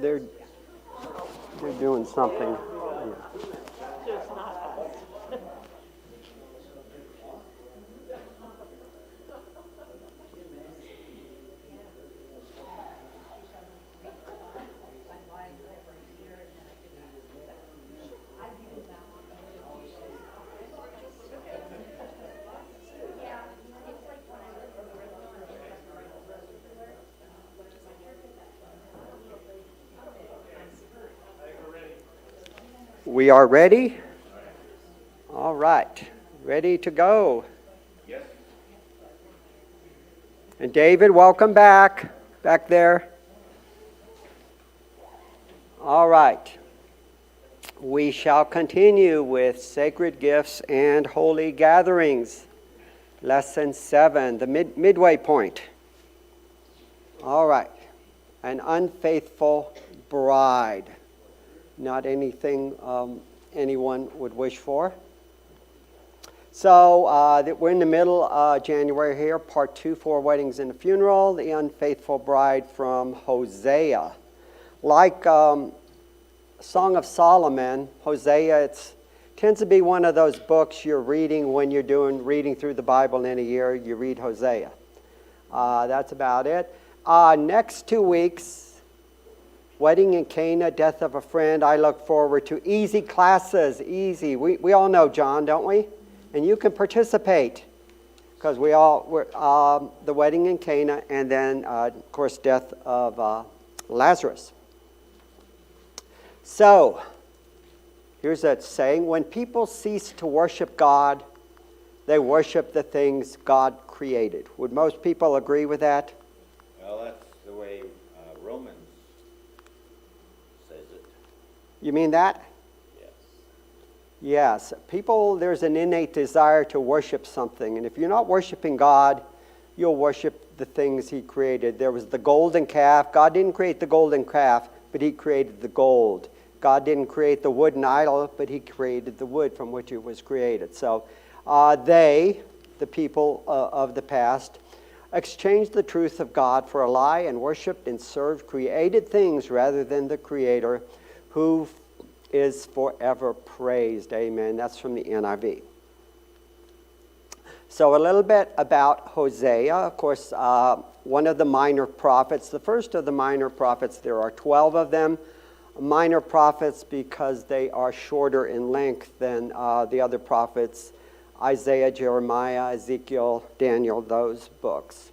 They're doing something. Just not us. We are ready? All right. Ready to go? Yes. And David, welcome back there. All right. We shall continue with sacred gifts and holy gatherings. Lesson 7, the midway point. All right. An unfaithful bride. Not anything anyone would wish for. So we're in the middle of January here, part 2, 4 weddings and a funeral, the unfaithful bride from Hosea. Like Song of Solomon, Hosea, tends to be one of those books you're reading when you're reading through the Bible in a year. You read Hosea. That's about it. Next 2 weeks, Wedding in Cana, Death of a Friend. I look forward to easy classes, easy. We all know John, don't we? And you can participate because we're the Wedding in Cana and then, of course, Death of Lazarus. So, here's that saying, when people cease to worship God, they worship the things God created. Would most people agree with that? Well, that's the way Romans says it. You mean that? Yes. Yes. There's an innate desire to worship something. And if you're not worshiping God, you'll worship the things He created. There was the golden calf. God didn't create the golden calf, but He created the gold. God didn't create the wooden idol, but He created the wood from which it was created. So the people of the past, exchanged the truth of God for a lie and worshipped and served created things rather than the Creator, who is forever praised. Amen. That's from the NIV. So a little bit about Hosea. Of course, one of the minor prophets. The first of the minor prophets, there are 12 of them. Minor prophets because they are shorter in length than the other prophets. Isaiah, Jeremiah, Ezekiel, Daniel, those books.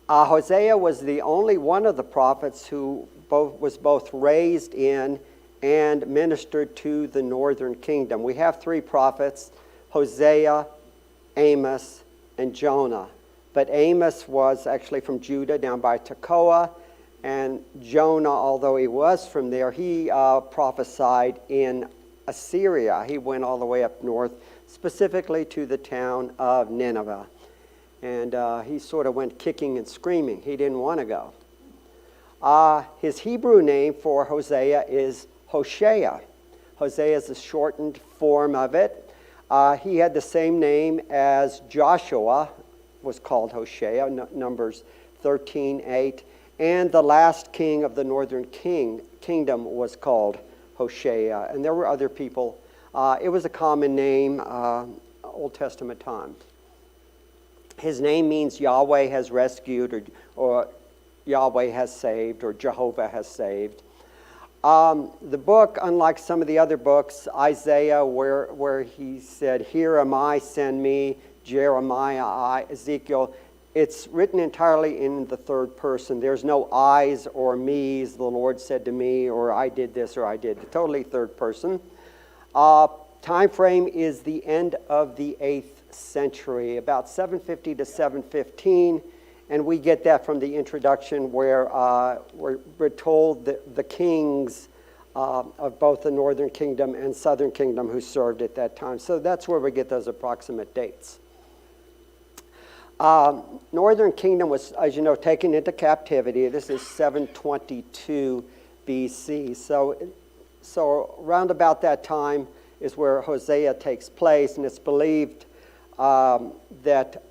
Hosea was the only one of the prophets who was both raised in and ministered to the northern kingdom. We have 3 prophets, Hosea, Amos, and Jonah. But Amos was actually from Judah down by Tekoa, and Jonah, although he was from there, he prophesied in Assyria. He went all the way up north, specifically to the town of Nineveh. And he sort of went kicking and screaming. He didn't want to go. His Hebrew name for Hosea is Hoshea. Hosea is the shortened form of it. He had the same name as Joshua, was called Hoshea, Numbers 13:8. And the last king of the northern kingdom was called Hoshea. And there were other people. It was a common name, Old Testament times. His name means Yahweh has rescued, or Yahweh has saved, or Jehovah has saved. The book, unlike some of the other books, Isaiah, where he said, "Here am I, send me," Jeremiah, Ezekiel, it's written entirely in the third person. There's no I's or me's, the Lord said to me, or I did this or I did. Totally third person. Time frame is the end of the 8th century, about 750 to 715. And we get that from the introduction where we're told that the kings of both the northern kingdom and southern kingdom who served at that time. So that's where we get those approximate dates. Northern kingdom was, as you know, taken into captivity. This is 722 BC. So around about that time is where Hosea takes place, and it's believed that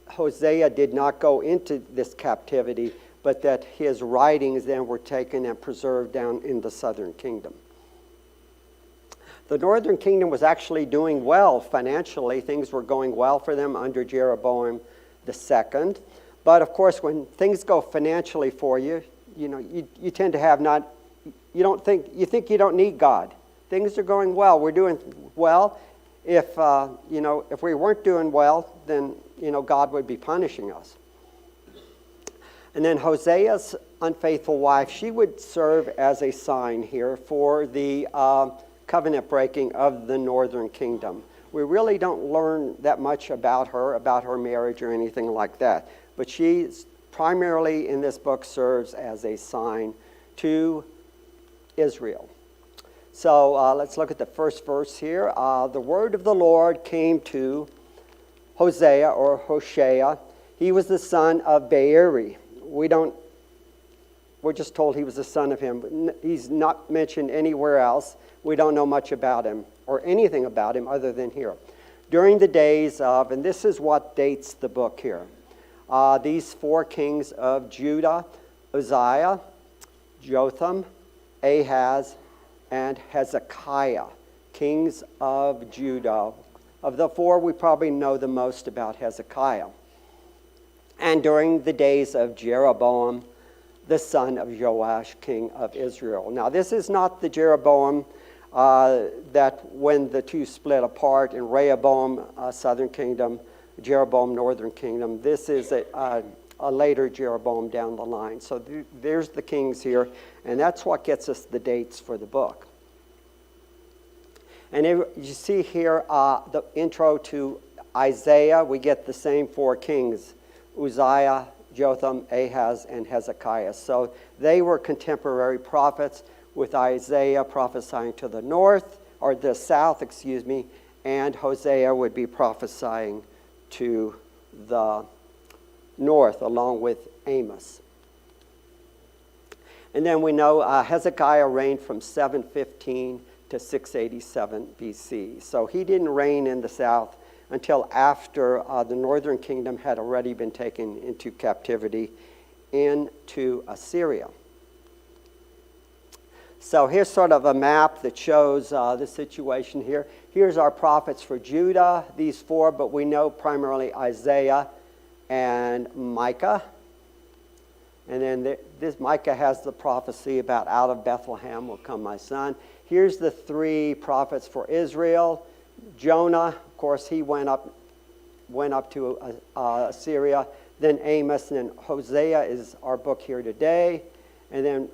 Hosea did not go into this captivity, but that his writings then were taken and preserved down in the southern kingdom. The northern kingdom was actually doing well financially. Things were going well for them under Jeroboam II. But of course, when things go financially for you, you tend to have you think you don't need God. Things are going well. We're doing well. If we weren't doing well, then God would be punishing us. And then Hosea's unfaithful wife, she would serve as a sign here for the covenant breaking of the northern kingdom. We really don't learn that much about her marriage or anything like that. But she primarily in this book serves as a sign to Israel. So let's look at the first verse here. The word of the Lord came to Hosea or Hoshea. He was the son of Beeri. We're just told he was the son of him. He's not mentioned anywhere else. We don't know much about him or anything about him other than here. During the days of, and this is what dates the book here, these four kings of Judah, Uzziah, Jotham, Ahaz, and Hezekiah, kings of Judah. Of the four, we probably know the most about Hezekiah. And during the days of Jeroboam, the son of Joash, king of Israel. Now, this is not the Jeroboam that when the two split apart in Rehoboam, southern kingdom, Jeroboam, northern kingdom. This is a later Jeroboam down the line. So there's the kings here, and that's what gets us the dates for the book. And you see here the intro to Isaiah. We get the same four kings: Uzziah, Jotham, Ahaz, and Hezekiah. So they were contemporary prophets, with Isaiah prophesying to the north, or the south, and Hosea would be prophesying to the north, along with Amos. And then we know Hezekiah reigned from 715 to 687 BC. So he didn't reign in the south until after the northern kingdom had already been taken into captivity into Assyria. So here's sort of a map that shows the situation here. Here's our prophets for Judah, these four, but we know primarily Isaiah and Micah. And then this Micah has the prophecy about out of Bethlehem will come my son. Here's the three prophets for Israel. Jonah, of course, he went up to Assyria. Then Amos, and then Hosea is our book here today. And then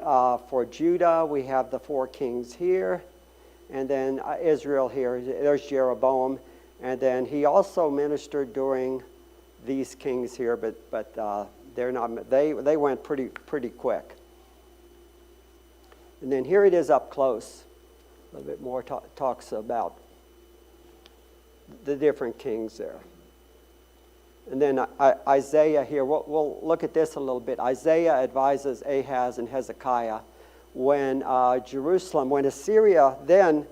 for Judah, we have the four kings here. And then Israel here, there's Jeroboam. And then he also ministered during these kings here, but they're not. They went pretty quick. And then here it is up close. A little bit more talks about the different kings there. And then Isaiah here, we'll look at this a little bit. Isaiah advises Ahaz and Hezekiah when when Assyria then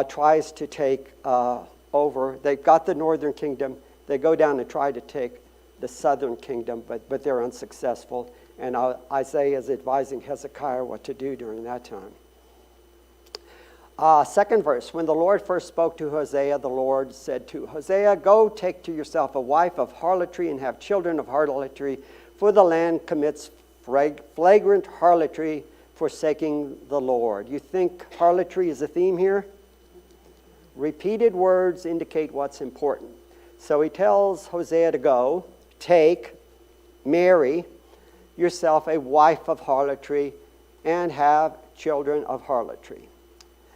tries to take over. They've got the northern kingdom. They go down and try to take the southern kingdom, but they're unsuccessful. And Isaiah is advising Hezekiah what to do during that time. Second verse, when the Lord first spoke to Hosea, the Lord said to Hosea, "Go take to yourself a wife of harlotry and have children of harlotry, for the land commits flagrant harlotry, forsaking the Lord." You think harlotry is a theme here? Repeated words indicate what's important. So he tells Hosea to go, marry yourself a wife of harlotry, and have children of harlotry.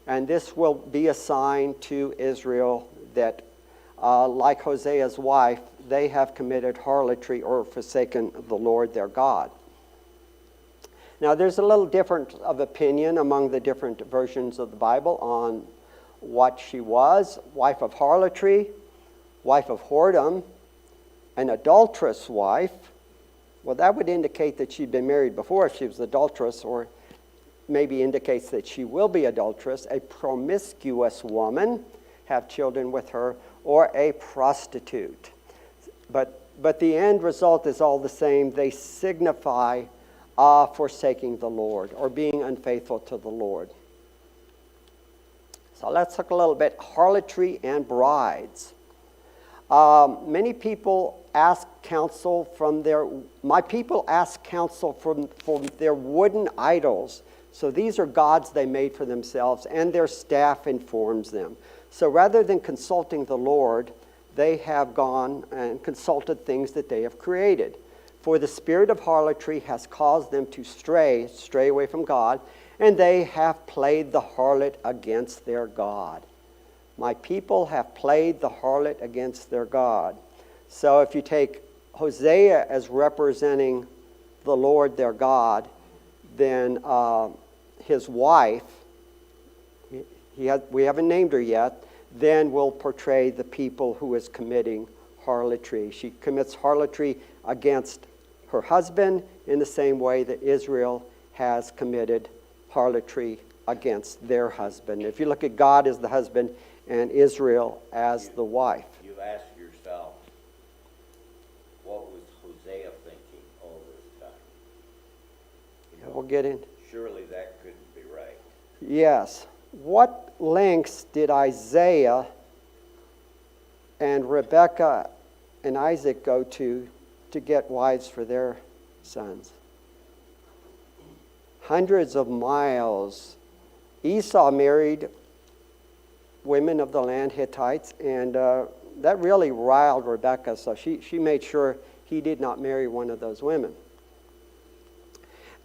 And this will be a sign to Israel that, like Hosea's wife, they have committed harlotry or forsaken the Lord their God. Now, there's a little difference of opinion among the different versions of the Bible on what she was: wife of harlotry, wife of whoredom, an adulterous wife. Well, that would indicate that she'd been married before if she was adulterous, or maybe indicates that she will be adulterous. A promiscuous woman, have children with her, or a prostitute. But but the end result is all the same. They signify forsaking the Lord or being unfaithful to the Lord. So let's look a little bit harlotry and brides. Many people ask counsel from my people ask counsel from their wooden idols. So these are gods they made for themselves, and their staff informs them. So rather than consulting the Lord, they have gone and consulted things that they have created. For the spirit of harlotry has caused them to stray away from God, and they have played the harlot against their God. My people have played the harlot against their God. So if you take Hosea as representing the Lord their God, then his wife, we haven't named her yet, then will portray the people who is committing harlotry. She commits harlotry against her husband in the same way that Israel has committed harlotry against their husband. If you look at God as the husband and Israel as the wife. You ask yourself, what was Hosea thinking all this time? You know, We'll get in. surely that couldn't be right. Yes. What lengths did Isaiah and Rebekah and Isaac go to get wives for their sons? Hundreds of miles. Esau married women of the land, Hittites, and that really riled Rebekah, so she made sure he did not marry one of those women.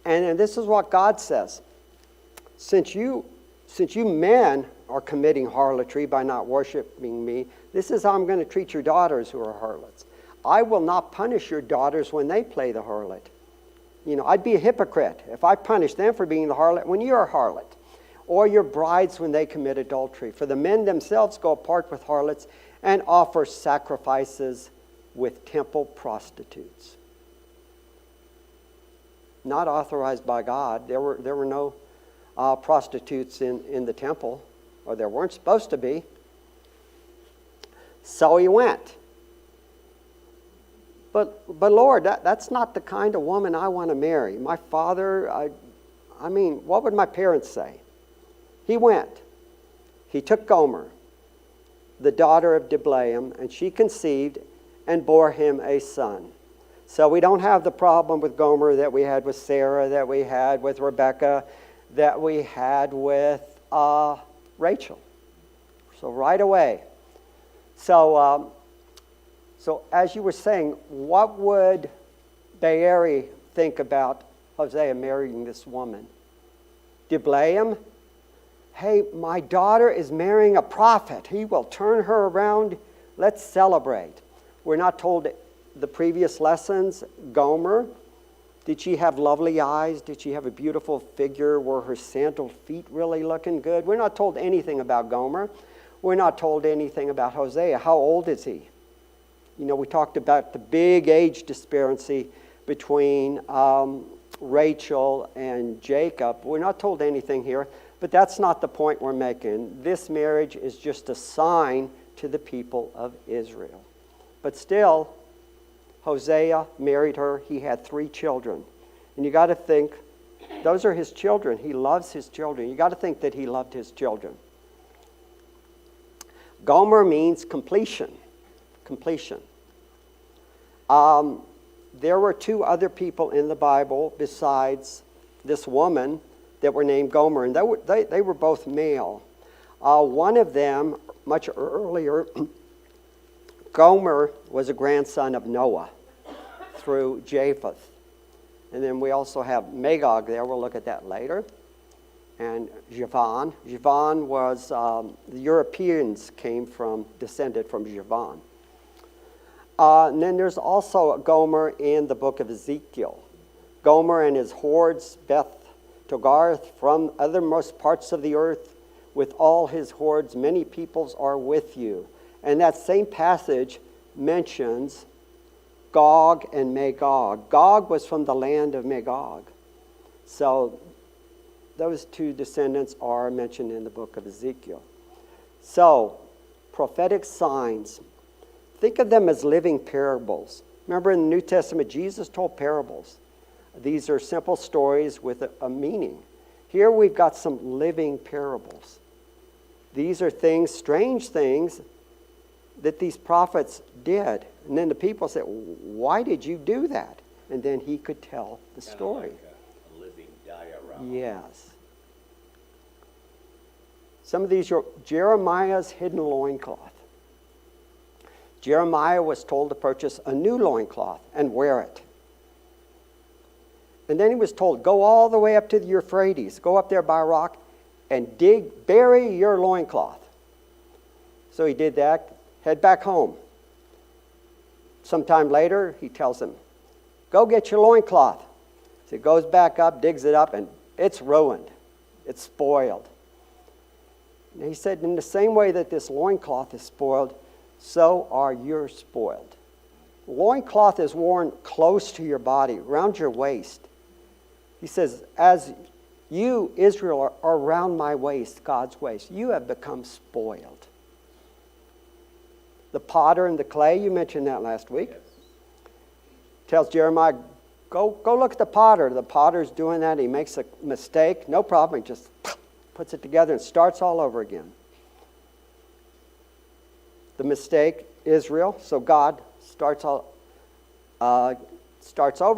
And this is what God says. Since you men are committing harlotry by not worshiping me, this is how I'm going to treat your daughters who are harlots. I will not punish your daughters when they play the harlot. You know, I'd be a hypocrite if I punish them for being the harlot when you're a harlot. Or your brides when they commit adultery. For the men themselves go apart with harlots and offer sacrifices with temple prostitutes. Not authorized by God. There were no prostitutes in the temple, or there weren't supposed to be. So he went. But Lord, that's not the kind of woman I want to marry. My father, I mean, what would my parents say? He went. He took Gomer, the daughter of Diblaim, and she conceived and bore him a son. So we don't have the problem with Gomer that we had with Sarah, that we had with Rebekah, that we had with Rachel. So right away. So as you were saying, what would Beeri think about Hosea marrying this woman? Diblaim? Hey, my daughter is marrying a prophet. He will turn her around. Let's celebrate. We're not told the previous lessons. Gomer, did she have lovely eyes? Did she have a beautiful figure? Were her sandaled feet really looking good? We're not told anything about Gomer. We're not told anything about Hosea. How old is he? You know, we talked about the big age disparity between Rachel and Jacob. We're not told anything here. But that's not the point we're making. This marriage is just a sign to the people of Israel. But still, Hosea married her. He had 3 children. And you got to think, those are his children. He loves his children. You got to think that he loved his children. Gomer means completion. Completion. There were 2 other people in the Bible besides this woman that were named Gomer, and they were both male. One of them, much earlier, Gomer was a grandson of Noah through Japheth. And then we also have Magog there. We'll look at that later. And Javan. Javan was, the Europeans descended from Javan. And then there's also Gomer in the book of Ezekiel. Gomer and his hordes, Beth Togarth, from othermost parts of the earth, with all his hordes, many peoples are with you. And that same passage mentions Gog and Magog. Gog was from the land of Magog. So those 2 descendants are mentioned in the book of Ezekiel. So, prophetic signs. Think of them as living parables. Remember in the New Testament, Jesus told parables. These are simple stories with a meaning. Here we've got some living parables. These are things, strange things, that these prophets did. And then the people said, why did you do that? And then he could tell the story. Like a living diorama. Yes. Some of these are Jeremiah's hidden loincloth. Jeremiah was told to purchase a new loincloth and wear it. And then he was told, go all the way up to the Euphrates, go up there by a rock and bury your loincloth. So he did that, head back home. Sometime later, he tells him, go get your loincloth. So he goes back up, digs it up, and it's ruined. It's spoiled. And he said, in the same way that this loincloth is spoiled, so are you spoiled. Loincloth is worn close to your body, around your waist. He says, as you, Israel, are around my waist, God's waist, you have become spoiled. The potter and the clay, you mentioned that last week. Yes. Tells Jeremiah, go look at the potter. The potter's doing that. He makes a mistake. No problem. He just puts it together and starts all over again. The mistake, Israel, so God starts over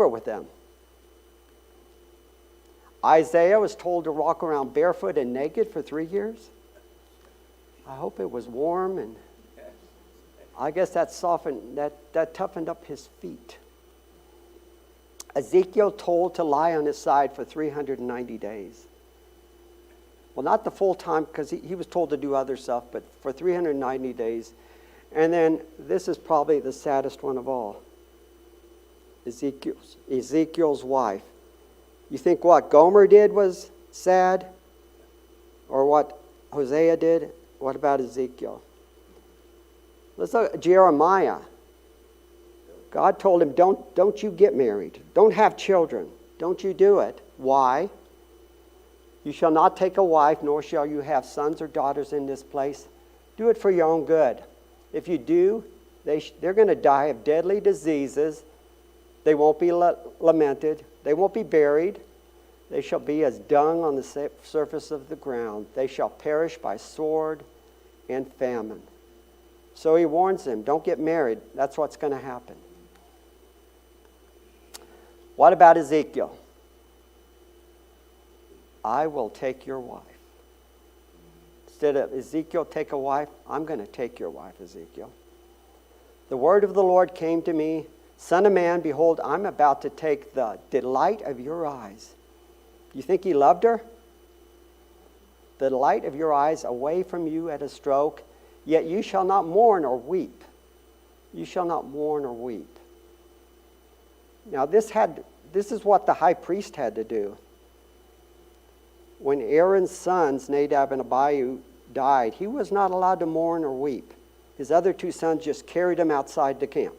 with them. Isaiah was told to walk around barefoot and naked for 3 years. I hope it was warm, and I guess that toughened up his feet. Ezekiel told to lie on his side for 390 days. Well, not the full time, because he was told to do other stuff, but for 390 days. And then this is probably the saddest one of all. Ezekiel's wife. You think what Gomer did was sad? Or what Hosea did? What about Ezekiel? Let's look at Jeremiah. God told him, don't you get married. Don't have children. Don't you do it. Why? You shall not take a wife, nor shall you have sons or daughters in this place. Do it for your own good. If you do, they're going to die of deadly diseases. They won't be lamented. They won't be buried. They shall be as dung on the surface of the ground. They shall perish by sword and famine. So he warns them, don't get married. That's what's going to happen. What about Ezekiel? I will take your wife. Instead of Ezekiel, take a wife, I'm going to take your wife, Ezekiel. The word of the Lord came to me, Son of man, behold, I'm about to take the delight of your eyes. You think he loved her? The delight of your eyes away from you at a stroke, yet you shall not mourn or weep. You shall not mourn or weep. Now this is what the high priest had to do. When Aaron's sons, Nadab and Abihu, died, he was not allowed to mourn or weep. His other two sons just carried him outside the camp.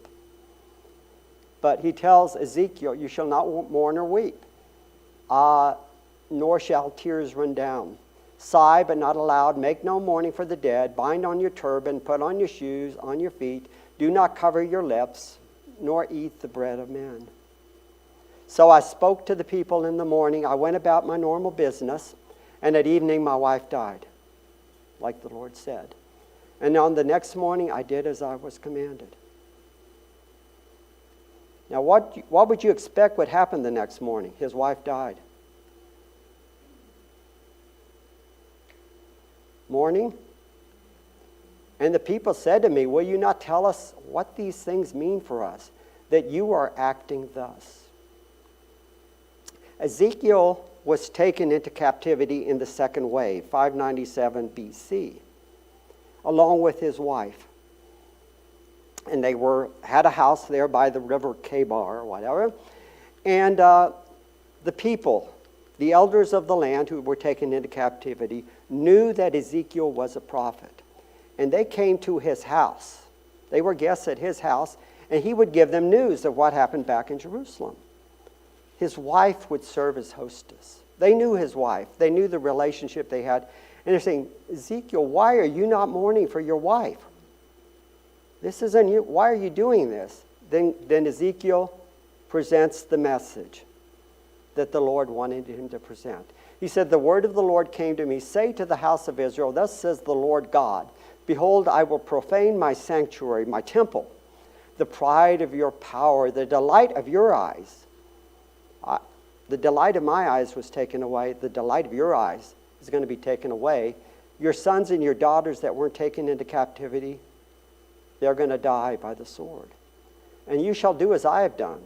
But he tells Ezekiel, you shall not mourn or weep, nor shall tears run down. Sigh, but not aloud. Make no mourning for the dead. Bind on your turban, put on your shoes, on your feet. Do not cover your lips, nor eat the bread of men. So I spoke to the people in the morning. I went about my normal business, and at evening my wife died, like the Lord said. And on the next morning I did as I was commanded. Now what would you expect would happen the next morning? His wife died. Mourning. And the people said to me, will you not tell us what these things mean for us, that you are acting thus? Ezekiel was taken into captivity in the second wave, 597 BC, along with his wife. And they had a house there by the river Kebar or whatever. And the people, the elders of the land who were taken into captivity, knew that Ezekiel was a prophet. And they came to his house. They were guests at his house, and he would give them news of what happened back in Jerusalem. His wife would serve as hostess. They knew his wife. They knew the relationship they had. And they're saying, Ezekiel, why are you not mourning for your wife? This isn't you. Why are you doing this? Then Ezekiel presents the message that the Lord wanted him to present. He said, the word of the Lord came to me, say to the house of Israel, thus says the Lord God, behold, I will profane my sanctuary, my temple, the pride of your power, the delight of your eyes. The delight of my eyes was taken away. The delight of your eyes is going to be taken away. Your sons and your daughters that weren't taken into captivity, they're going to die by the sword. And you shall do as I have done.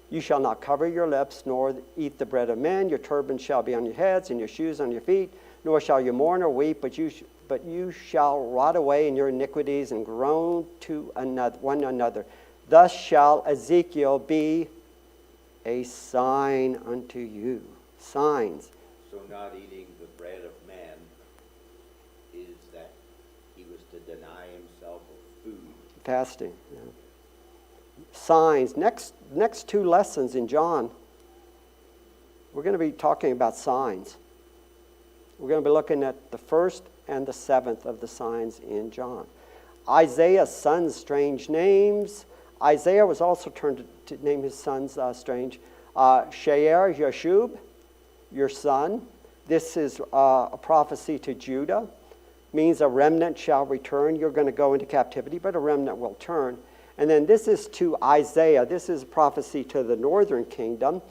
You shall not cover your lips, nor eat the bread of men. Your turbans shall be on your heads, and your shoes on your feet. Nor shall you mourn or weep, but you shall rot away in your iniquities and groan to one another. Thus shall Ezekiel be a sign unto you. Signs. So not eating the bread of men is that he was to deny himself of food. Fasting. Yeah. Signs. Next two lessons in John, we're going to be talking about signs. We're going to be looking at the first and the seventh of the signs in John. Isaiah's sons' strange names. Isaiah was also turned to name his sons strange. Shear Yashub, your son. This is a prophecy to Judah. Means a remnant shall return. You're going to go into captivity, but a remnant will turn. And then this is to Isaiah. This is a prophecy to the northern kingdom.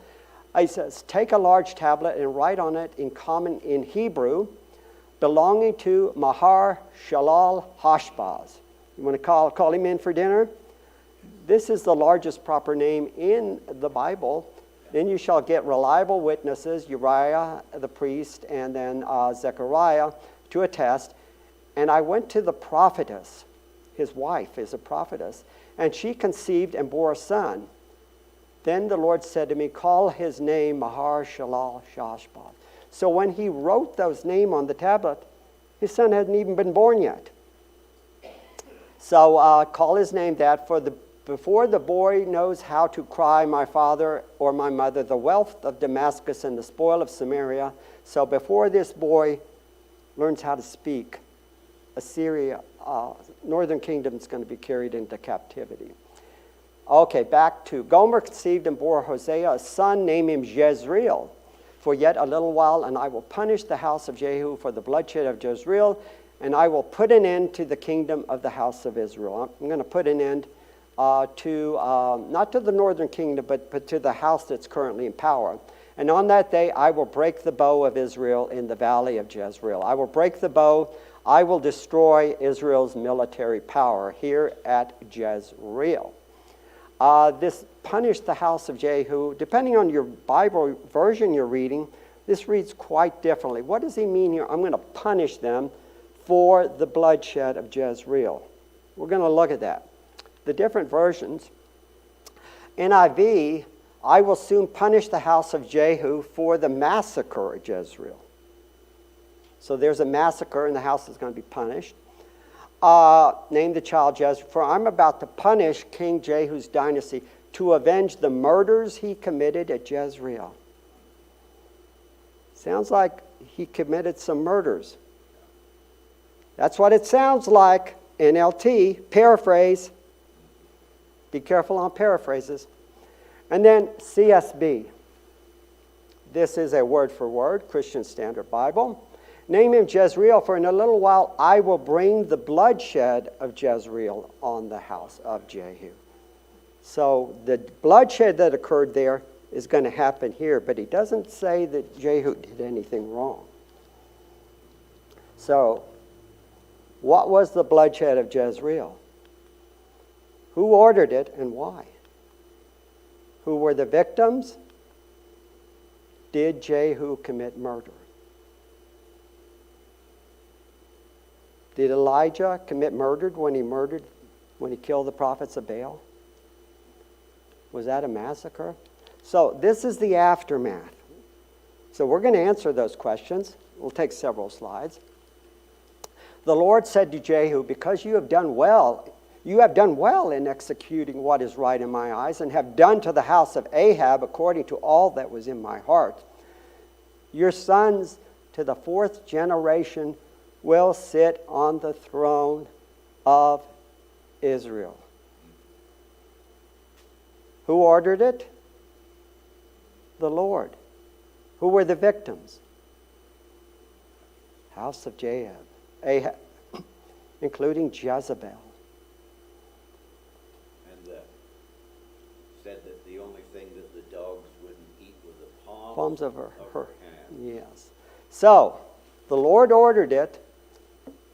He says, take a large tablet and write on it in Hebrew, belonging to Mahar Shalal Hashbaz. You want to call him in for dinner? This is the largest proper name in the Bible. Then you shall get reliable witnesses, Uriah the priest, and then Zechariah, to attest. And I went to the prophetess. His wife is a prophetess. And she conceived and bore a son. Then the Lord said to me, call his name Mahar Shalal Shashbaz. So when he wrote those names on the tablet, his son hadn't even been born yet. So call his name that, before the boy knows how to cry, my father or my mother, the wealth of Damascus and the spoil of Samaria. So before this boy learns how to speak, Assyria, northern kingdom is going to be carried into captivity. Okay, back to Gomer conceived and bore Hosea a son, named him Jezreel. For yet a little while, and I will punish the house of Jehu for the bloodshed of Jezreel, and I will put an end to the kingdom of the house of Israel. I'm going to put an end to, not to the northern kingdom, but to the house that's currently in power. And on that day, I will break the bow of Israel in the valley of Jezreel. I will break the bow. I will destroy Israel's military power here at Jezreel. This punish the house of Jehu. Depending on your Bible version you're reading, this reads quite differently. What does he mean here? I'm going to punish them for the bloodshed of Jezreel. We're going to look at that. The different versions. NIV, I will soon punish the house of Jehu for the massacre of Jezreel. So there's a massacre and the house is going to be punished. Name the child Jezreel. For I'm about to punish King Jehu's dynasty to avenge the murders he committed at Jezreel. Sounds like he committed some murders. That's what it sounds like. NLT, paraphrase. Be careful on paraphrases. And then CSB. This is a word for word, Christian Standard Bible. Name him Jezreel, for in a little while I will bring the bloodshed of Jezreel on the house of Jehu. So the bloodshed that occurred there is going to happen here, but he doesn't say that Jehu did anything wrong. So, what was the bloodshed of Jezreel? Who ordered it and why? Who were the victims? Did Jehu commit murder? Did Elijah commit murder when he killed the prophets of Baal? Was that a massacre? So this is the aftermath. So we're going to answer those questions. We'll take several slides. The Lord said to Jehu, because you have done well in executing what is right in my eyes, and have done to the house of Ahab according to all that was in my heart. Your sons to the fourth generation will sit on the throne of Israel. Who ordered it? The Lord. Who were the victims? House of Ahab, including Jezebel. And said that the only thing that the dogs wouldn't eat was the Palms of her hand. Yes. So, the Lord ordered it.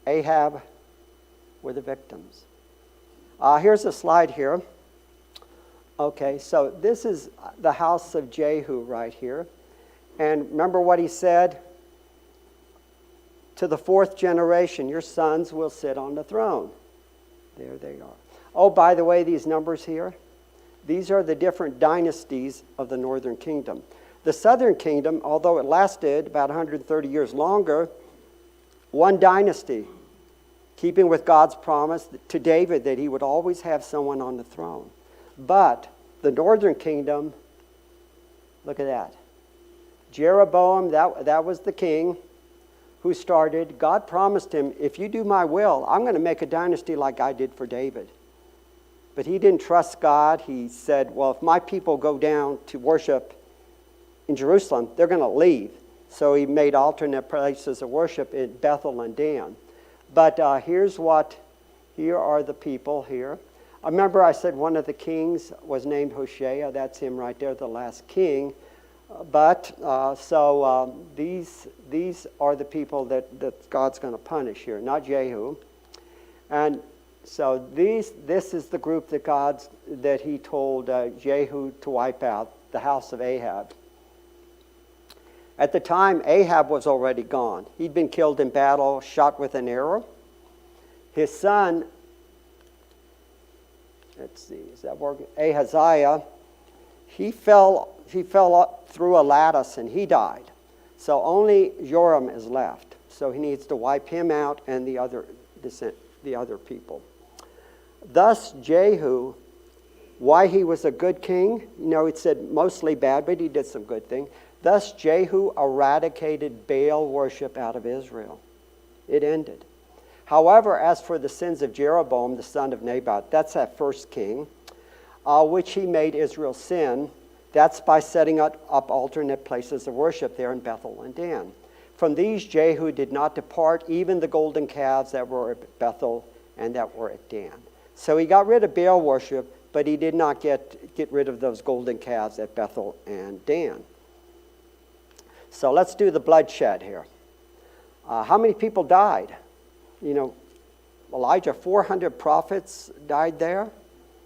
Ahab were the victims. Here's a slide here. Okay, so this is the house of Jehu right here. And remember what he said? To the fourth generation, your sons will sit on the throne. There they are. Oh, by the way, these numbers here, these are the different dynasties of the northern kingdom. The southern kingdom, although it lasted about 130 years longer, one dynasty, keeping with God's promise to David that he would always have someone on the throne. But the northern kingdom, look at that. Jeroboam, that was the king who started. God promised him, if you do my will, I'm going to make a dynasty like I did for David. But he didn't trust God. He said, well, if my people go down to worship in Jerusalem, they're going to leave. So he made alternate places of worship in Bethel and Dan. But here are the people here. I remember I said one of the kings was named Hoshea. That's him right there, the last king. These are the people that God's going to punish here, not Jehu. And so this is the group that he told Jehu to wipe out, the house of Ahab. At the time, Ahab was already gone. He'd been killed in battle, shot with an arrow. His son, Ahaziah, he fell through a lattice and he died. So only Joram is left. So he needs to wipe him out and the other people. Thus Jehu, why he was a good king, it said mostly bad, but he did some good things. Thus Jehu eradicated Baal worship out of Israel. It ended. However, as for the sins of Jeroboam, the son of Nebat, that's that first king, which he made Israel sin, that's by setting up alternate places of worship there in Bethel and Dan. From these Jehu did not depart, even the golden calves that were at Bethel and that were at Dan. So he got rid of Baal worship, but he did not get rid of those golden calves at Bethel and Dan. So let's do the bloodshed here. How many people died? Elijah, 400 prophets died there.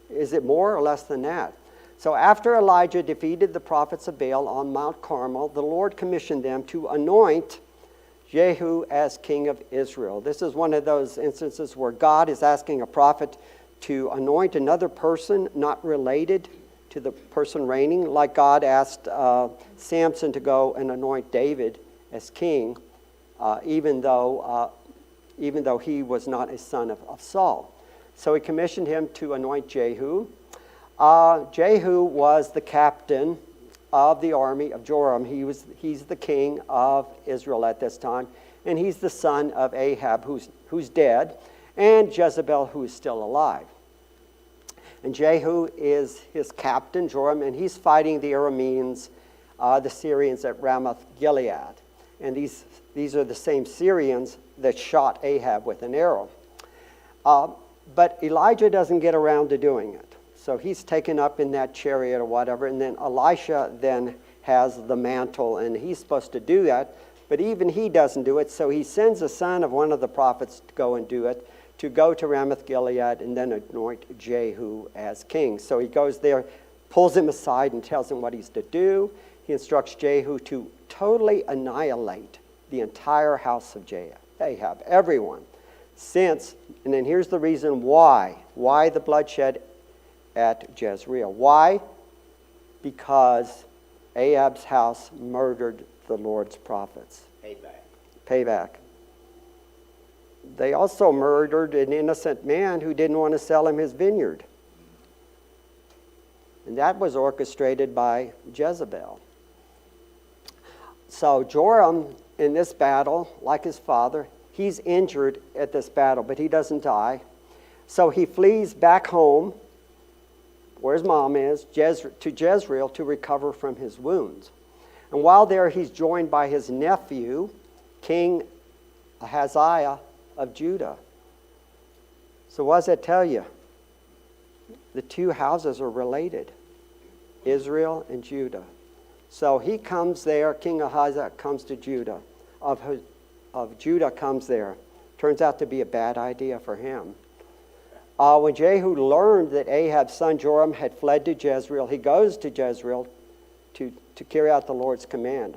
Is it more or less than that? So after Elijah defeated the prophets of Baal on Mount Carmel, the Lord commissioned them to anoint Jehu as king of Israel. This is one of those instances where God is asking a prophet to anoint another person not related to the person reigning, like God asked Samson to go and anoint David as king, even though he was not a son of Saul. So he commissioned him to anoint Jehu. Jehu was the captain of the army of Joram. He's the king of Israel at this time, and he's the son of Ahab, who's dead, and Jezebel, who is still alive. And Jehu is his captain, Joram, and he's fighting the Arameans, the Syrians at Ramoth Gilead. And these are the same Syrians that shot Ahab with an arrow. But Elijah doesn't get around to doing it. So he's taken up in that chariot or whatever, and then Elisha then has the mantle, and he's supposed to do that, but even he doesn't do it, so he sends a son of one of the prophets to go and do it, to go to Ramoth Gilead and then anoint Jehu as king. So he goes there, pulls him aside and tells him what he's to do. He instructs Jehu to totally annihilate the entire house of Ahab, everyone. And then here's the reason why the bloodshed at Jezreel. Why? Because Ahab's house murdered the Lord's prophets. Payback. They also murdered an innocent man who didn't want to sell him his vineyard. And that was orchestrated by Jezebel. So Joram, in this battle, like his father, he's injured at this battle, but he doesn't die. So he flees back home where his mom is, to Jezreel to recover from his wounds. And while there, he's joined by his nephew, King Ahaziah of Judah. So what does that tell you? The two houses are related, Israel and Judah. So he comes there, King Ahaziah comes to Judah, of Judah comes there. Turns out to be a bad idea for him. When Jehu learned that Ahab's son Joram had fled to Jezreel, he goes to Jezreel to carry out the Lord's command.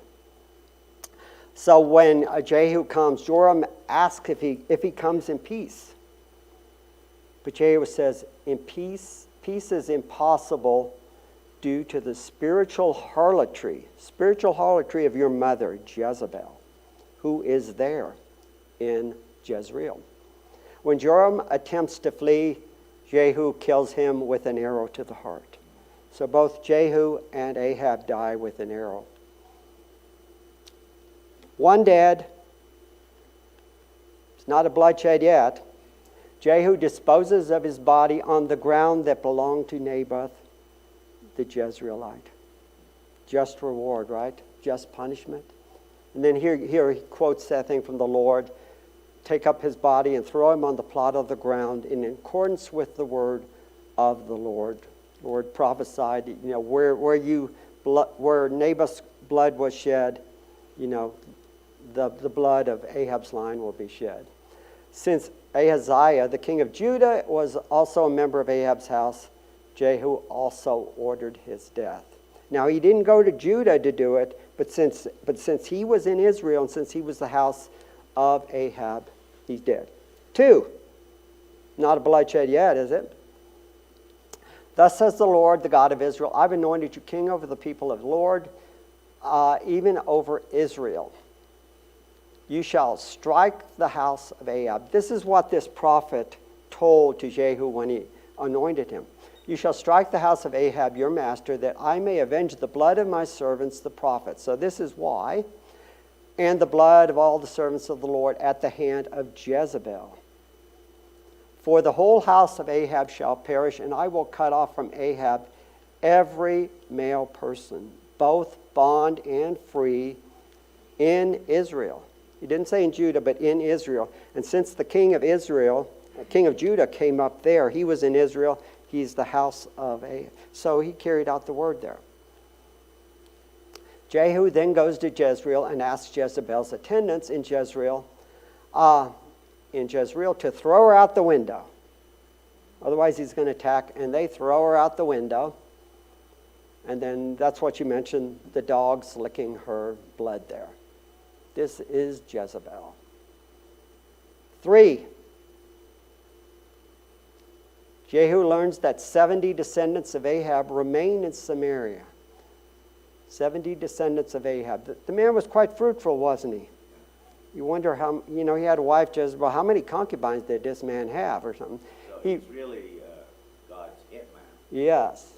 So when Jehu comes, Joram asks if he comes in peace. But Jehu says, in peace is impossible due to the spiritual harlotry of your mother, Jezebel, who is there in Jezreel. When Joram attempts to flee, Jehu kills him with an arrow to the heart. So both Jehu and Ahab die with an arrow. One dead. It's not a bloodshed yet. Jehu disposes of his body on the ground that belonged to Naboth, the Jezreelite. Just reward, right? Just punishment. And then here he quotes that thing from the Lord. Take up his body and throw him on the plot of the ground in accordance with the word of the Lord. The Lord prophesied, where Naboth's blood was shed, the blood of Ahab's line will be shed. Since Ahaziah, the king of Judah, was also a member of Ahab's house, Jehu also ordered his death. Now he didn't go to Judah to do it, but since he was in Israel and since he was the house of Ahab, he's dead. 2, not a bloodshed yet, is it? Thus says the Lord, the God of Israel, I've anointed you king over the people of the Lord, even over Israel. You shall strike the house of Ahab. This is what this prophet told to Jehu when he anointed him. You shall strike the house of Ahab, your master, that I may avenge the blood of my servants, the prophets. So this is why. And the blood of all the servants of the Lord at the hand of Jezebel. For the whole house of Ahab shall perish, and I will cut off from Ahab every male person, both bond and free, in Israel. He didn't say in Judah, but in Israel. And since the king of Israel, king of Judah came up there, he was in Israel, he's the house of Ahab. So he carried out the word there. Jehu then goes to Jezreel and asks Jezebel's attendants in Jezreel to throw her out the window. Otherwise he's going to attack, and they throw her out the window. And then that's what you mentioned, the dogs licking her blood there. This is Jezebel. 3, Jehu learns that 70 descendants of Ahab remain in Samaria. 70 descendants of Ahab. The man was quite fruitful, wasn't he? You wonder how, he had a wife, Jezebel. How many concubines did this man have or something? So he's really God's hitman. Yes.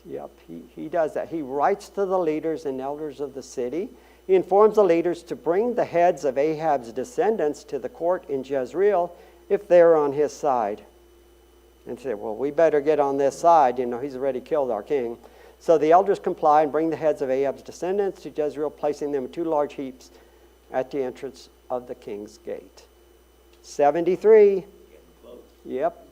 Yep, he does that. He writes to the leaders and elders of the city. He informs the leaders to bring the heads of Ahab's descendants to the court in Jezreel if they're on his side. And say, well, we better get on this side. He's already killed our king. So the elders comply and bring the heads of Ahab's descendants to Jezreel, placing them in 2 large heaps at the entrance of the king's gate. 73. Getting close. Yep.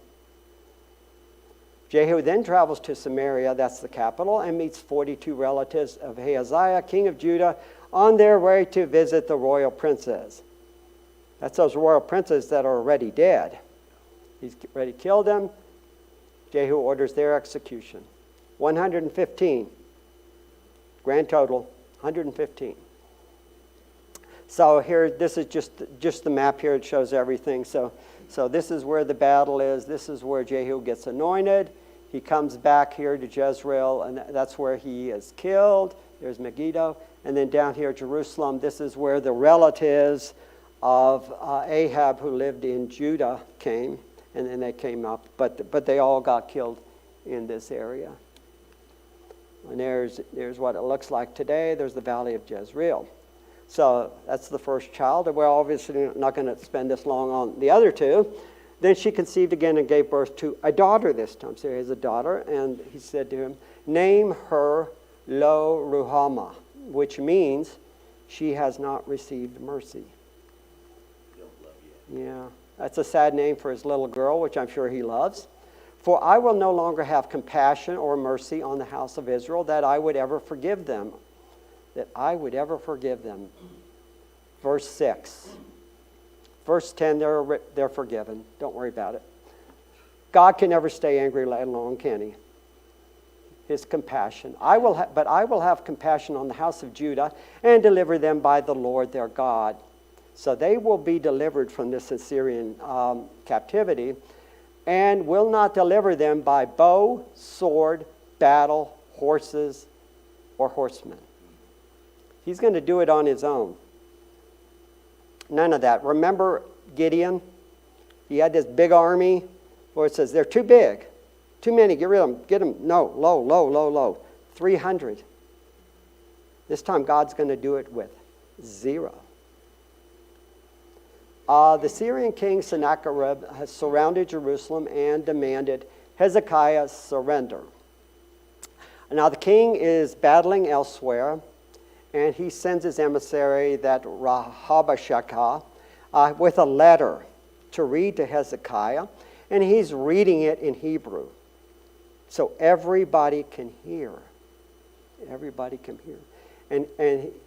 Jehu then travels to Samaria, that's the capital, and meets 42 relatives of Ahaziah, king of Judah, on their way to visit the royal princes. That's those royal princes that are already dead. He's already killed them. Jehu orders their execution. 115. Grand total, 115. So here, this is just the map here. It shows everything. So this is where the battle is. This is where Jehu gets anointed. He comes back here to Jezreel, and that's where he is killed. There's Megiddo. And then down here, Jerusalem, this is where the relatives of Ahab who lived in Judah came. And then they came up. But they all got killed in this area. And there's what it looks like today. There's the valley of Jezreel. So that's the first child. And we're obviously not going to spend this long on the other 2. Then she conceived again and gave birth to a daughter this time. So he has a daughter, and he said to him, name her Lo Ruhamah, which means she has not received mercy. Yeah, that's a sad name for his little girl, which I'm sure he loves. For I will no longer have compassion or mercy on the house of Israel, that I would ever forgive them. That I would ever forgive them. Verse 6. Verse 10, they're forgiven. Don't worry about it. God can never stay angry long, can he? His compassion. But I will have compassion on the house of Judah and deliver them by the Lord their God. So they will be delivered from this Assyrian captivity, and will not deliver them by bow, sword, battle, horses, or horsemen. He's going to do it on his own. None of that. Remember Gideon? He had this big army where it says, they're too big. Too many, get rid of them. Get them, no, low. 300. This time God's going to do it with 0. The Syrian king Sennacherib has surrounded Jerusalem and demanded Hezekiah's surrender. Now the king is battling elsewhere, and he sends his emissary, that Rahabashakeh, with a letter to read to Hezekiah, and he's reading it in Hebrew. So everybody can hear. Everybody can hear. And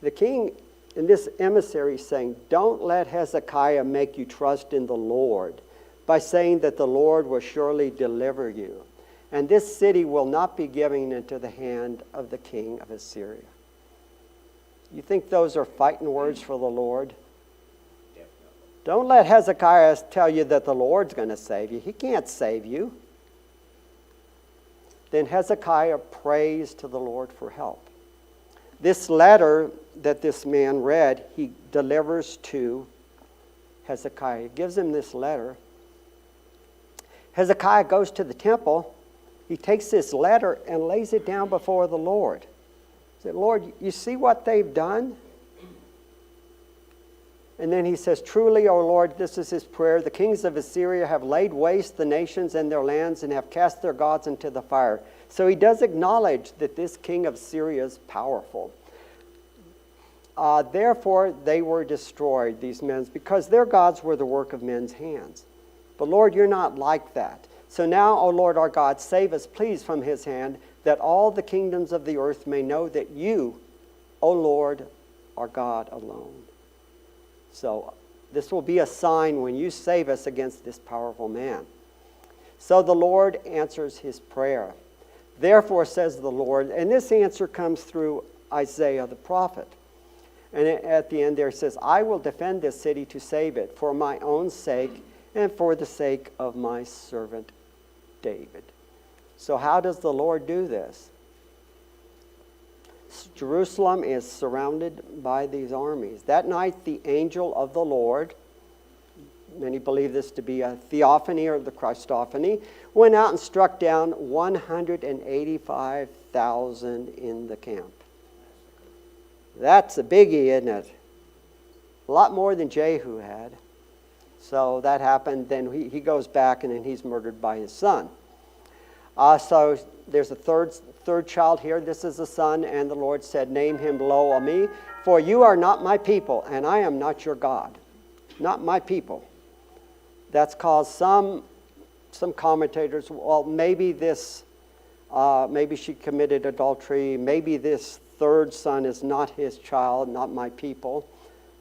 the king, and this emissary is saying, don't let Hezekiah make you trust in the Lord by saying that the Lord will surely deliver you. And this city will not be given into the hand of the king of Assyria. You think those are fighting words for the Lord? Definitely. Don't let Hezekiah tell you that the Lord's going to save you. He can't save you. Then Hezekiah prays to the Lord for help. This letter that this man read, he delivers to Hezekiah. He gives him this letter. Hezekiah goes to the temple. He takes this letter and lays it down before the Lord. He said, Lord, you see what they've done? And then he says, truly, O Lord, this is his prayer. The kings of Assyria have laid waste the nations and their lands and have cast their gods into the fire. So he does acknowledge that this king of Syria is powerful. Therefore, they were destroyed, these men, because their gods were the work of men's hands. But Lord, you're not like that. So now, O Lord our God, save us, please, from his hand, that all the kingdoms of the earth may know that you, O Lord, are God alone. So this will be a sign when you save us against this powerful man. So the Lord answers his prayer. Therefore, says the Lord, and this answer comes through Isaiah the prophet. And at the end there it says, I will defend this city to save it for my own sake and for the sake of my servant David. So how does the Lord do this? Jerusalem is surrounded by these armies. That night, the angel of the Lord, many believe this to be a theophany or the Christophany, went out and struck down 185,000 in the camp. That's a biggie, isn't it? A lot more than Jehu had. So that happened. Then he goes back, and then he's murdered by his son. So there's a third child here. This is a son, and the Lord said, name him Lo-Ami, for you are not my people, and I am not your God. Not my people. That's caused some commentators, well, maybe she committed adultery. Maybe this third son is not his child, not my people,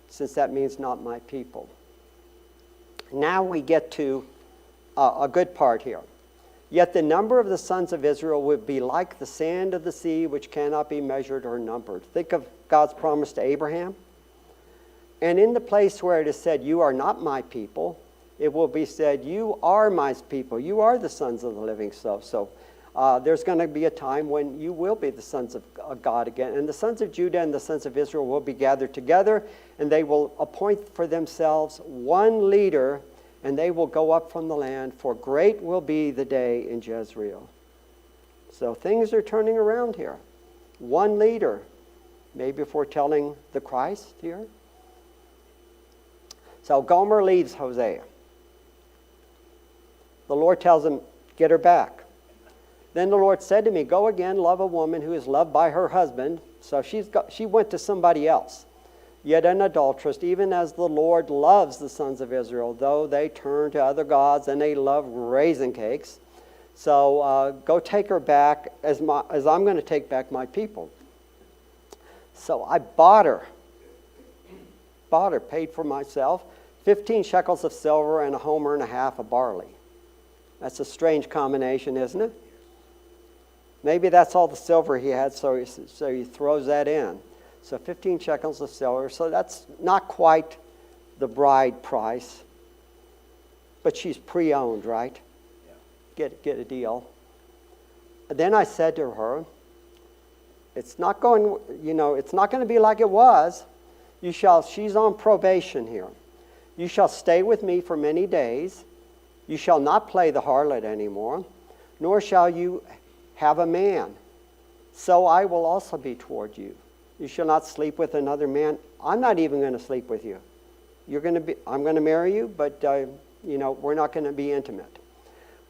since that means not my people. Now we get to a good part here. Yet the number of the sons of Israel would be like the sand of the sea, which cannot be measured or numbered. Think of God's promise to Abraham. And in the place where it is said, you are not my people, it will be said, you are my people. You are the sons of the living soul. So there's going to be a time when you will be the sons of God again. And the sons of Judah and the sons of Israel will be gathered together, and they will appoint for themselves one leader, and they will go up from the land, for great will be the day in Jezreel. So things are turning around here. One leader, maybe foretelling the Christ here. So Gomer leaves Hosea. The Lord tells him, get her back. Then the Lord said to me, go again, love a woman who is loved by her husband. So she went to somebody else. Yet an adulteress, even as the Lord loves the sons of Israel, though they turn to other gods and they love raisin cakes. So go take her back as I'm going to take back my people. So I bought her, paid for myself, 15 shekels of silver and a homer and a half of barley. That's a strange combination, isn't it? Maybe that's all the silver he had, so he throws that in. So 15 shekels of silver. So that's not quite the bride price, but she's pre-owned, right? Yeah. Get a deal. Then I said to her, it's not going to be like it was. She's on probation here. You shall stay with me for many days. You shall not play the harlot anymore, nor shall you have a man. So I will also be toward you. You shall not sleep with another man. I'm not even going to sleep with you. I'm going to marry you, but we're not going to be intimate.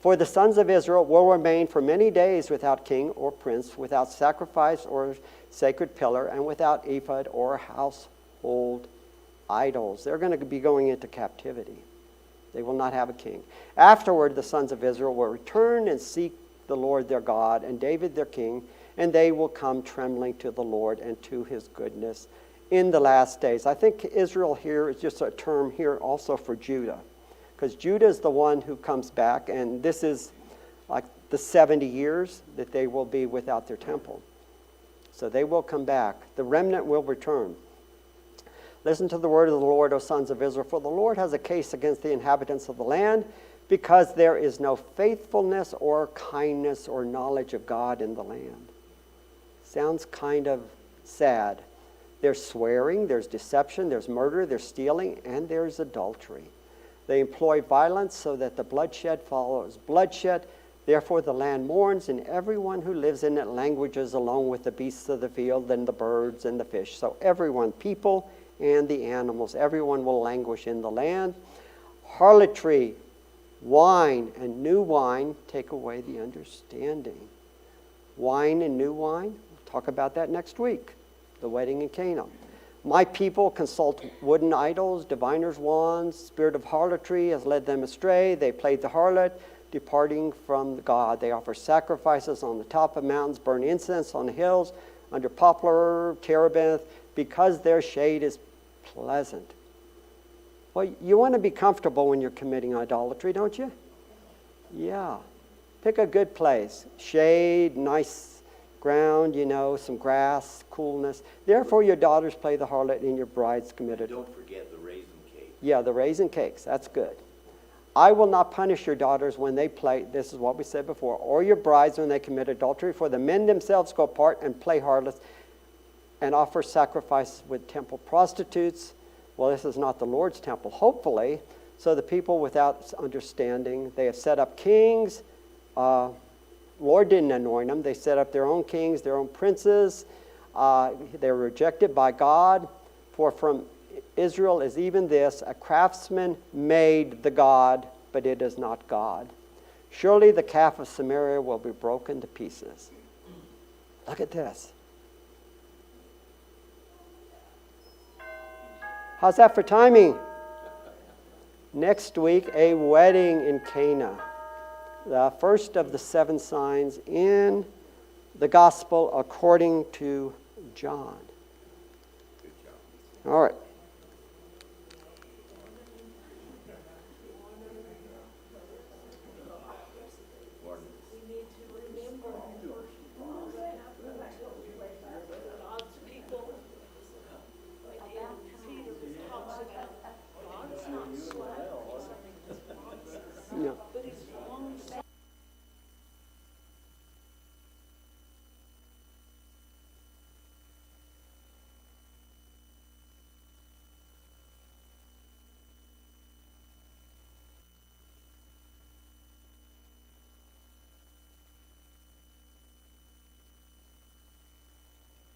For the sons of Israel will remain for many days without king or prince, without sacrifice or sacred pillar, and without ephod or household idols. They're going to be going into captivity. They will not have a king. Afterward, the sons of Israel will return and seek the Lord their God and David their king, and they will come trembling to the Lord and to his goodness in the last days. I think Israel here is just a term here also for Judah, because Judah is the one who comes back, and this is like the 70 years that they will be without their temple. So they will come back. The remnant will return. Listen to the word of the Lord, O sons of Israel, for the Lord has a case against the inhabitants of the land, because there is no faithfulness or kindness or knowledge of God in the land. Sounds kind of sad. There's swearing, there's deception, there's murder, there's stealing, and there's adultery. They employ violence so that the bloodshed follows bloodshed. Therefore the land mourns, and everyone who lives in it languishes along with the beasts of the field and the birds and the fish. So everyone, people and the animals, everyone will languish in the land. Harlotry, wine, and new wine take away the understanding. Wine and new wine, we'll talk about that next week, the wedding in Cana. My people consult wooden idols, diviners' wands. Spirit of harlotry has led them astray. They played the harlot, departing from God. They offer sacrifices on the top of mountains, burn incense on the hills, under poplar, terebinth, because their shade is pleasant. Well, you want to be comfortable when you're committing idolatry, don't you? Yeah. Pick a good place. Shade, nice ground, some grass, coolness. Therefore, your daughters play the harlot and your brides committed. Don't forget the raisin cake. Yeah, the raisin cakes. That's good. I will not punish your daughters when they play, this is what we said before, or your brides when they commit adultery, for the men themselves go apart and play harlots and offer sacrifices with temple prostitutes. Well, this is not the Lord's temple, hopefully. So the people without understanding, they have set up kings. Lord didn't anoint them. They set up their own kings, their own princes. They were rejected by God. For from Israel is even this, a craftsman made the God, but it is not God. Surely the calf of Samaria will be broken to pieces. Look at this. How's that for timing? Next week, a wedding in Cana. The first of the 7 signs in the gospel according to John. Good job. All right.